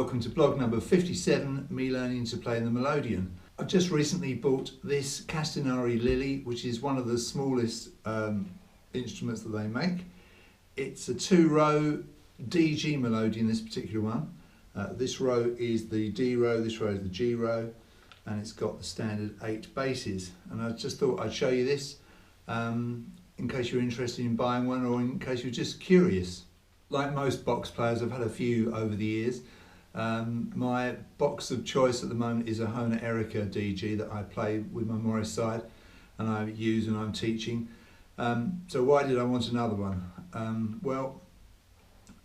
welcome to blog number 57, me learning to play the Melodeon. I've just recently bought this Castagnari Lily, which is one of the smallest instruments that they make. It's a 2-row DG Melodeon, this particular one. This row is the D row, this row is the G row, and it's got the standard 8 basses. And I just thought I'd show you this in case you're interested in buying one or in case you're just curious. Like most box players, I've had a few over the years. My box of choice at the moment is a Hohner Erica DG that I play with my Morris side and I use when I'm teaching. So why did I want another one? Well,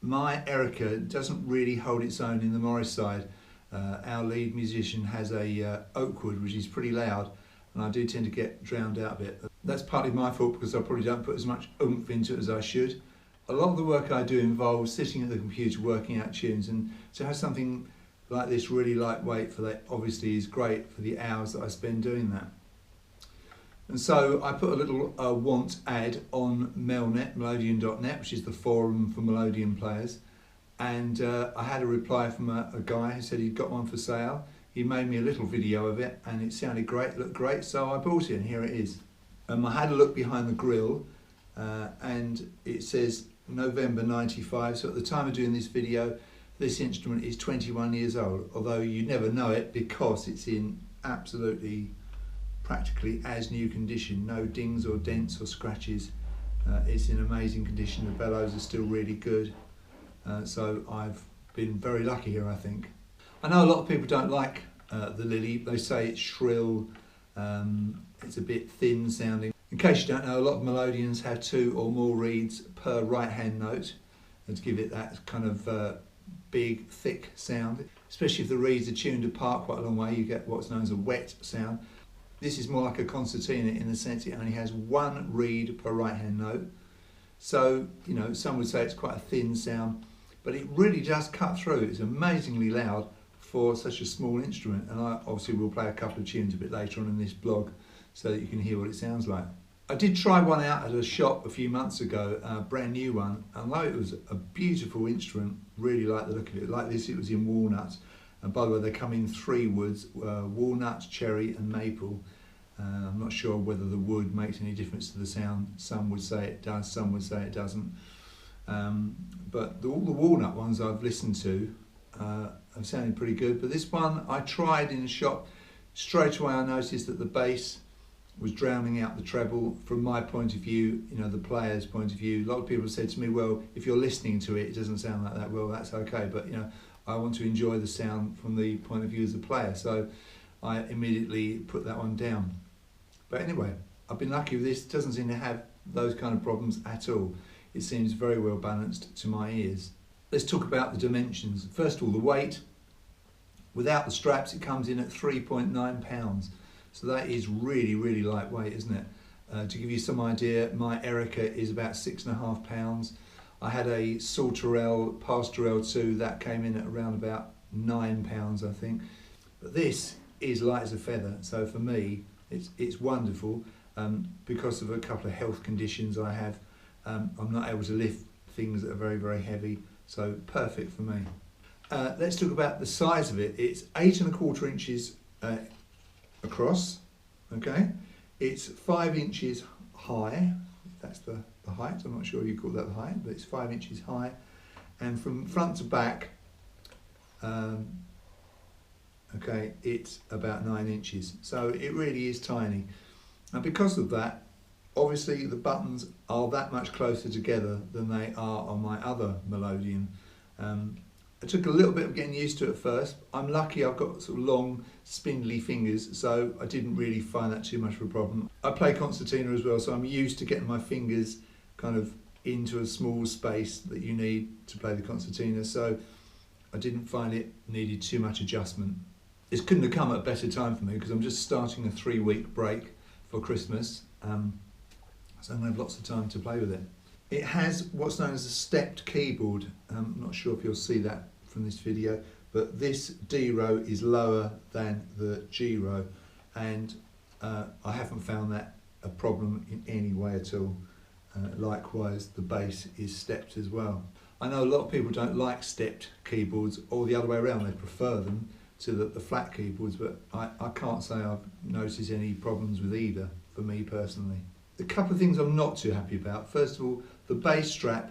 my Erica doesn't really hold its own in the Morris side. Our lead musician has a Oakwood which is pretty loud, and I do tend to get drowned out a bit. That's partly my fault because I probably don't put as much oomph into it as I should. A lot of the work I do involves sitting at the computer working out tunes, and to have something like this really lightweight for that obviously is great for the hours that I spend doing that. And so I put a little want ad on Melodeon.net, which is the forum for Melodeon players, and I had a reply from a guy who said he'd got one for sale. He made me a little video of it and it sounded great, looked great, so I bought it and here it is. I had a look behind the grill and it says November 95, so at the time of doing this video this instrument is 21 years old, although you never know it because it's in absolutely practically as new condition, no dings or dents or scratches. It's in amazing condition, the bellows are still really good, so I've been very lucky here, I think. I know a lot of people don't like the Lily. They say it's shrill, it's a bit thin sounding. In case you don't know, a lot of Melodians have 2 or more reeds per right hand note, and to give it that kind of big, thick sound. Especially if the reeds are tuned apart quite a long way, you get what's known as a wet sound. This is more like a concertina in the sense it only has 1 reed per right hand note. So, you know, some would say it's quite a thin sound, but it really does cut through. It's amazingly loud for such a small instrument, and I obviously will play a couple of tunes a bit later on in this blog so that you can hear what it sounds like. I did try one out at a shop a few months ago, a brand new one, and though it was a beautiful instrument, really like the look of it. Like this, it was in walnut, and by the way they come in 3 woods, walnut, cherry and maple. I'm not sure whether the wood makes any difference to the sound. Some would say it does, some would say it doesn't. But all the walnut ones I've listened to have sounded pretty good, but this one I tried in a shop. Straight away I noticed that the bass was drowning out the treble. From my point of view, you know, the player's point of view, a lot of people said to me, well, if you're listening to it, it doesn't sound like that. Well, that's okay, but you know, I want to enjoy the sound from the point of view as a player, so I immediately put that one down. But anyway, I've been lucky with this. It doesn't seem to have those kind of problems at all. It seems very well balanced to my ears. Let's talk about the dimensions. First of all, the weight. Without the straps, it comes in at 3.9 pounds. So that is really, really lightweight, isn't it? To give you some idea, my Erica is about 6.5 pounds. I had a Sauterelle Pastorelle 2 that came in at around about 9 pounds, I think. But this is light as a feather. So for me, it's wonderful. Because of a couple of health conditions I have, I'm not able to lift things that are very, very heavy. So perfect for me. Let's talk about the size of it. It's 8¼ inches across, okay? It's 5 inches high, that's the height. I'm not sure you call that the height, but it's 5 inches high. And from front to back, okay, it's about 9 inches. So it really is tiny. And because of that, obviously the buttons are that much closer together than they are on my other Melodeon. It took a little bit of getting used to at first. I'm lucky I've got sort of long, spindly fingers, so I didn't really find that too much of a problem. I play concertina as well, so I'm used to getting my fingers kind of into a small space that you need to play the concertina, so I didn't find it needed too much adjustment. This couldn't have come at a better time for me because I'm just starting a 3-week break for Christmas, so I'm going to have lots of time to play with it. It has what's known as a stepped keyboard. I'm not sure if you'll see that from this video, but this D row is lower than the G row, and I haven't found that a problem in any way at all. Likewise, the bass is stepped as well. I know a lot of people don't like stepped keyboards, or the other way around, they prefer them to the flat keyboards, but I can't say I've noticed any problems with either for me personally. A couple of things I'm not too happy about. First of all, the bass strap,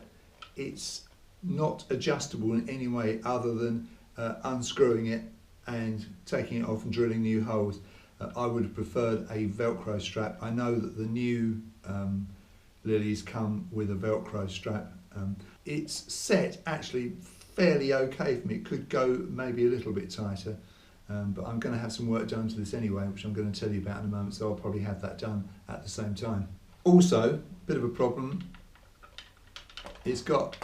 it's not adjustable in any way other than unscrewing it and taking it off and drilling new holes. I would have preferred a Velcro strap. I know that the new Lilies come with a Velcro strap. It's set actually fairly okay for me. It could go maybe a little bit tighter, but I'm going to have some work done to this anyway, which I'm going to tell you about in a moment, so I'll probably have that done at the same time. Also, a bit of a problem, it's got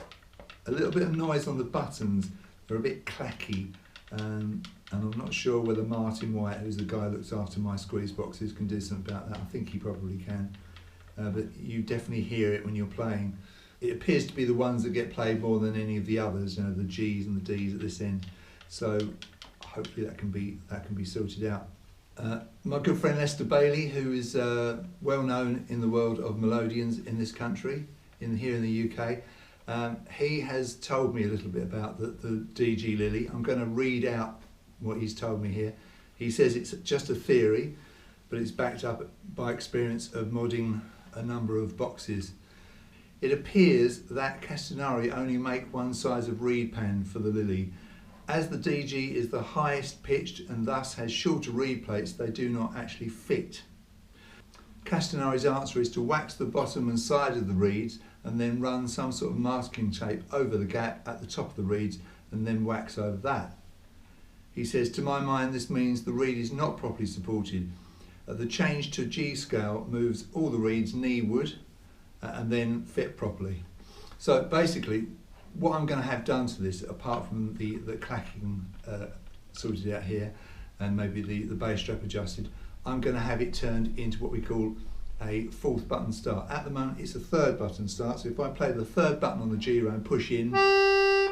a little bit of noise on the buttons. They're a bit clacky, and I'm not sure whether Martin White, who's the guy who looks after my squeeze boxes, can do something about that. I think he probably can, but you definitely hear it when you're playing. It appears to be the ones that get played more than any of the others, you know, the G's and the D's at this end. So hopefully that can be sorted out. My good friend Esther Bailey, who is well known in the world of Melodeons in this country, here in the UK, he has told me a little bit about the DG Lily. I'm going to read out what he's told me here. He says it's just a theory, but it's backed up by experience of modding a number of boxes. It appears that Castagnari only make one size of reed pan for the Lily. As the DG is the highest pitched and thus has shorter reed plates, they do not actually fit. Castagnari's answer is to wax the bottom and side of the reeds and then run some sort of masking tape over the gap at the top of the reeds and then wax over that. He says, to my mind, this means the reed is not properly supported. The change to G scale moves all the reeds kneeward and then fit properly. So basically, what I'm going to have done to this, apart from the clacking sorted out here and maybe the bass strap adjusted, I'm going to have it turned into what we call a fourth button start. At the moment it's a third button start, so if I play the third button on the G row and push in,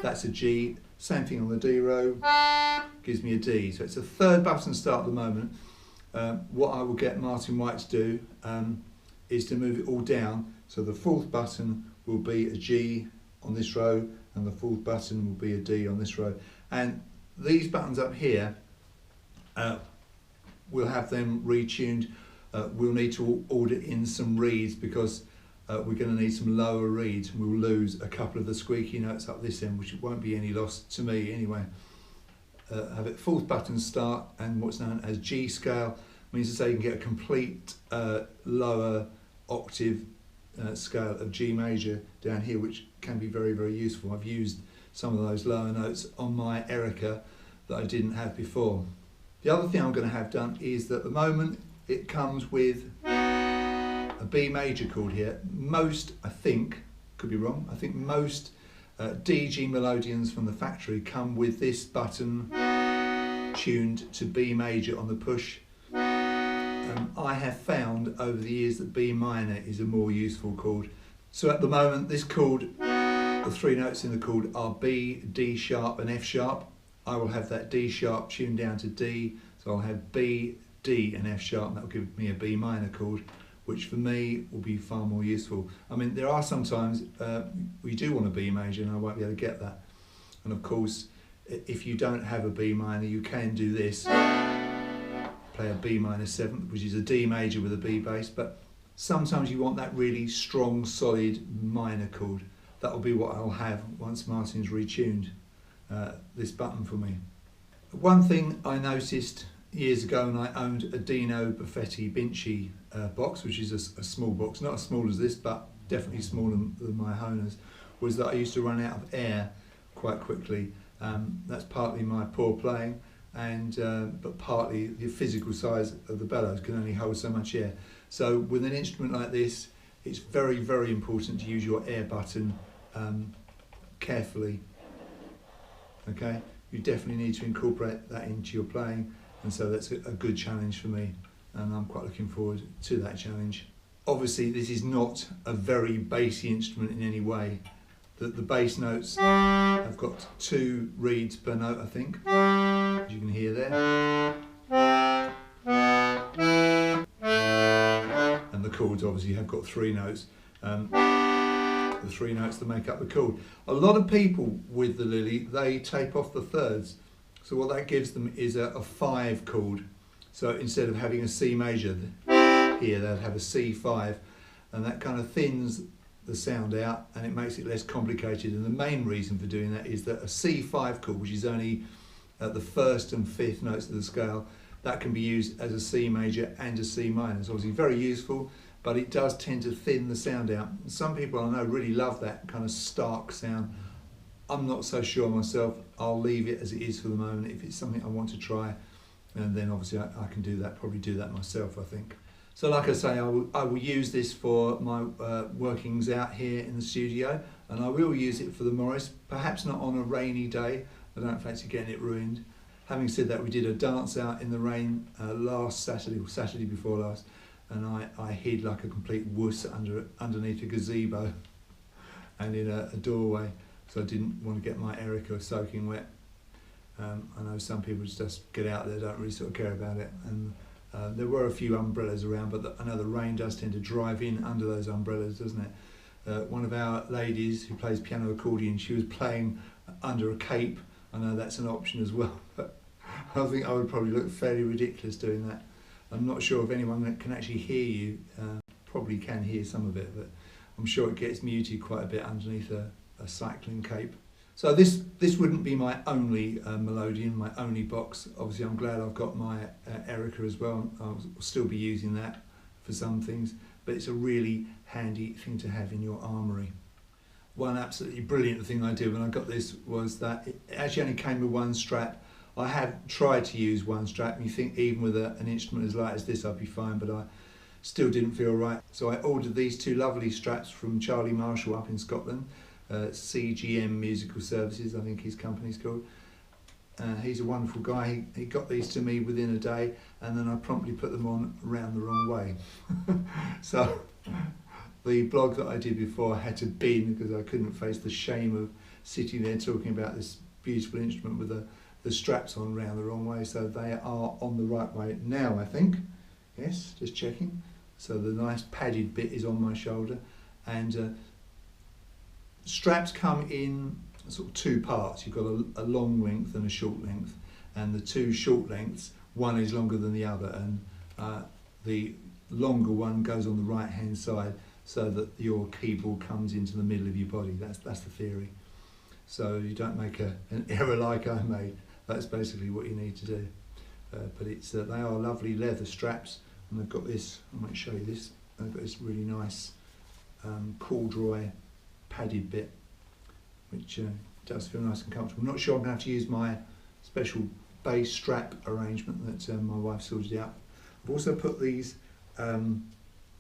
that's a G. Same thing on the D row, gives me a D. So it's a third button start at the moment. What I will get Martin White to do is to move it all down, so the fourth button will be a G on this row and the fourth button will be a D on this row. And these buttons up here, we'll have them retuned. We'll need to order in some reeds because we're going to need some lower reeds. We'll lose a couple of the squeaky notes up this end, which won't be any loss to me anyway. Have it fourth button start, and what's known as G scale means to say you can get a complete lower octave scale of G major down here, which can be very, very useful. I've used some of those lower notes on my Erica that I didn't have before. The other thing I'm going to have done is that at the moment it comes with a B major chord here. Most, I think, could be wrong, I think most DG Melodeons from the factory come with this button tuned to B major on the push. I have found over the years that B minor is a more useful chord. So at the moment this chord, the three notes in the chord are B, D sharp and F sharp. I will have that D sharp tuned down to D, so I'll have B, D and F sharp, and that will give me a B minor chord, which for me will be far more useful. I mean, there are sometimes we do want a B major and I won't be able to get that. And of course, if you don't have a B minor, you can do this. Play a B minor seventh, which is a D major with a B bass, but sometimes you want that really strong, solid minor chord. That will be what I'll have once Martin's retuned this button for me. One thing I noticed years ago, and I owned a Dino Buffetti Vinci box, which is a small box, not as small as this, but definitely smaller than my Hohner's, was that I used to run out of air quite quickly. That's partly my poor playing, and but partly the physical size of the bellows can only hold so much air. So with an instrument like this, it's very, very important to use your air button carefully. Okay, you definitely need to incorporate that into your playing, and so that's a good challenge for me, and I'm quite looking forward to that challenge. Obviously this is not a very bassy instrument in any way. The bass notes have got 2 reeds per note, I think, as you can hear there. And the chords obviously have got 3 notes. The the 3 notes that make up the chord. A lot of people with the Lily, they tape off the thirds. So what that gives them is a 5 chord. So instead of having a C major here, they'll have a C5, and that kind of thins the sound out and it makes it less complicated. And the main reason for doing that is that a C5 chord, which is only at the 1st and 5th notes of the scale, that can be used as a C major and a C minor. It's obviously very useful, but it does tend to thin the sound out. Some people I know really love that kind of stark sound. I'm not so sure myself. I'll leave it as it is for the moment. If it's something I want to try, and then obviously I can do that, probably do that myself, I think. So like I say, I will use this for my workings out here in the studio, and I will use it for the Morris, perhaps not on a rainy day. I don't fancy getting it ruined. Having said that, we did a dance out in the rain last Saturday, or Saturday before last, and I hid like a complete wuss underneath a gazebo and in a doorway, so I didn't want to get my Erica soaking wet. I know some people just get out there, don't really sort of care about it, and there were a few umbrellas around, but I know the rain does tend to drive in under those umbrellas, doesn't it? One of our ladies who plays piano accordion, she was playing under a cape. I know that's an option as well, but I think I would probably look fairly ridiculous doing that. I'm not sure if anyone that can actually hear you, probably can hear some of it, but I'm sure it gets muted quite a bit underneath a cycling cape. So this wouldn't be my only Melodeon, my only box. Obviously I'm glad I've got my Erica as well. I'll still be using that for some things, but it's a really handy thing to have in your armoury. One absolutely brilliant thing I did when I got this was that it actually only came with 1 strap. I have tried to use 1 strap, and you think even with an instrument as light as this I'd be fine, but I still didn't feel right. So I ordered these 2 lovely straps from Charlie Marshall up in Scotland, CGM Musical Services, I think his company's called. He's a wonderful guy. He got these to me within a day, and then I promptly put them on round the wrong way. So the blog that I did before I had to bin because I couldn't face the shame of sitting there talking about this beautiful instrument with the straps on round the wrong way. So they are on the right way now, I think. Yes, just checking. So the nice padded bit is on my shoulder, and straps come in sort of 2 parts. You've got a long length and a short length, and the 2 short lengths, one is longer than the other, and the longer one goes on the right hand side so that your keyboard comes into the middle of your body. That's the theory. So you don't make an error like I made. That's basically what you need to do. But it's they are lovely leather straps, and they've got this, I might show you this, they've got this really nice corduroy padded bit, which does feel nice and comfortable. I'm not sure I'm going to have to use my special bass strap arrangement that my wife sorted out. I've also put these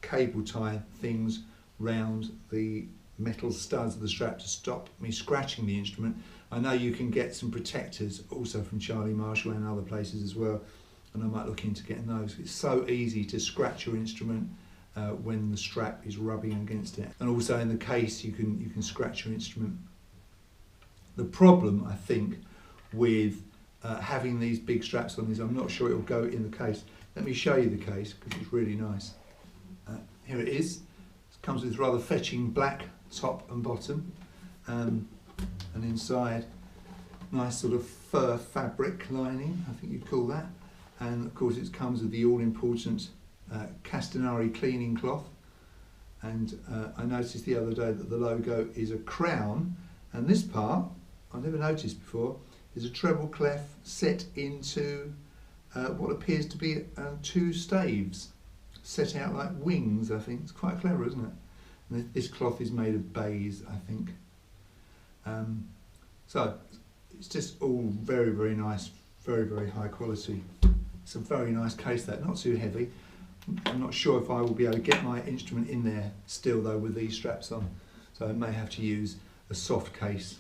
cable tie things round the metal studs of the strap to stop me scratching the instrument. I know you can get some protectors also from Charlie Marshall and other places as well, and I might look into getting those. It's so easy to scratch your instrument when the strap is rubbing against it, and also in the case you can scratch your instrument. The problem I think with having these big straps on is I'm not sure it will go in the case. Let me show you the case because it's really nice. Here it is. It comes with rather fetching black top and bottom, and inside nice sort of fur fabric lining, I think you'd call that, and of course it comes with the all-important Castagnari cleaning cloth, and I noticed the other day that the logo is a crown, and this part I never noticed before is a treble clef set into what appears to be 2 staves set out like wings. I think it's quite clever, isn't it? And this cloth is made of baize, I think. So it's just all very, very nice, very, very high quality. It's a very nice case, that, not too heavy. I'm not sure if I will be able to get my instrument in there still though with these straps on, so I may have to use a soft case.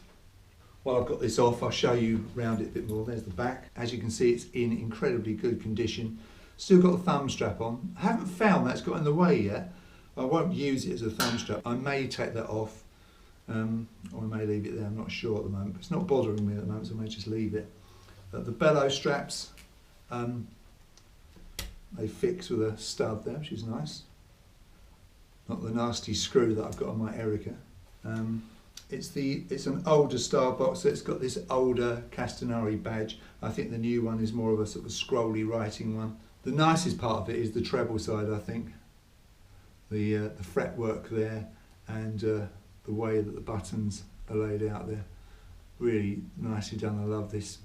While I've got this off, I'll show you round it a bit more. There's the back. As you can see, it's in incredibly good condition. Still got the thumb strap on. I haven't found that's got in the way yet. I won't use it as a thumb strap. I may take that off, or I may leave it there. I'm not sure at the moment. It's not bothering me at the moment, so I may just leave it. The bellow straps, they fix with a stud there, which is nice. Not the nasty screw that I've got on my Erica. It's an older style box, so it's got this older Castagnari badge. I think the new one is more of a sort of scrolly writing one. The nicest part of it is the treble side, I think. The fretwork there and the way that the buttons are laid out there. Really nicely done. I love this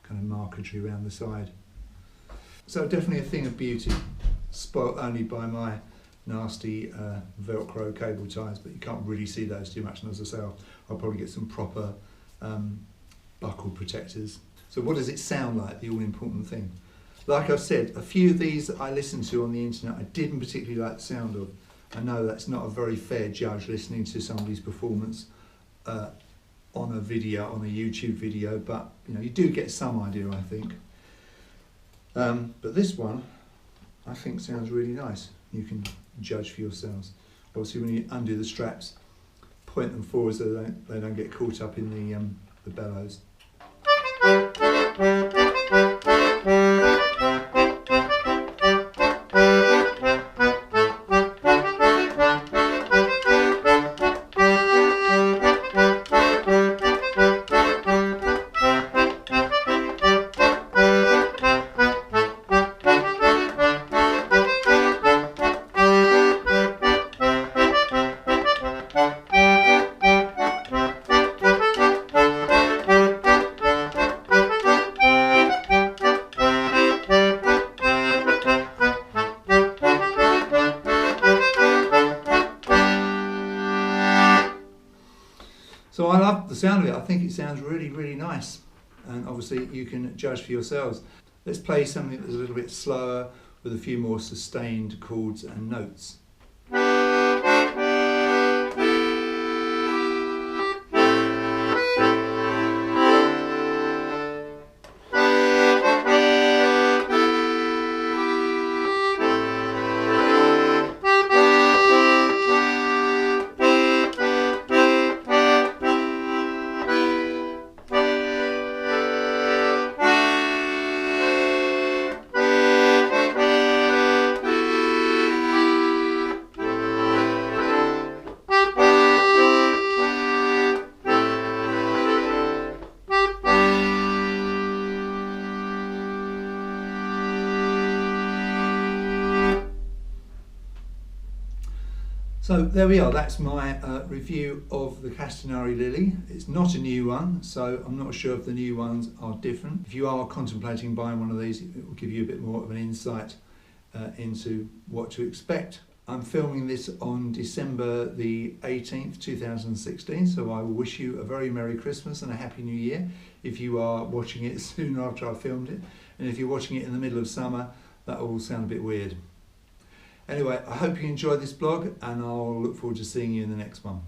kind of marquetry around the side. So definitely a thing of beauty, spoilt only by my nasty Velcro cable ties, but you can't really see those too much, and as I say, I'll probably get some proper buckle protectors. So what does it sound like, the all important thing? Like I've said, a few of these that I listened to on the internet I didn't particularly like the sound of. I know that's not a very fair judge, listening to somebody's performance on a video, on a YouTube video, but you know, you do get some idea, I think. But this one I think sounds really nice. You can judge for yourselves. Obviously when you undo the straps, point them forward so they don't get caught up in the bellows. So I love the sound of it. I think it sounds really, really nice. And obviously you can judge for yourselves. Let's play something that's a little bit slower with a few more sustained chords and notes. So there we are, that's my review of the Castagnari Lily. It's not a new one, so I'm not sure if the new ones are different. If you are contemplating buying one of these, it will give you a bit more of an insight into what to expect. I'm filming this on December the 18th, 2016, so I will wish you a very Merry Christmas and a Happy New Year if you are watching it soon after I filmed it. And if you're watching it in the middle of summer, that will sound a bit weird. Anyway, I hope you enjoyed this blog and I'll look forward to seeing you in the next one.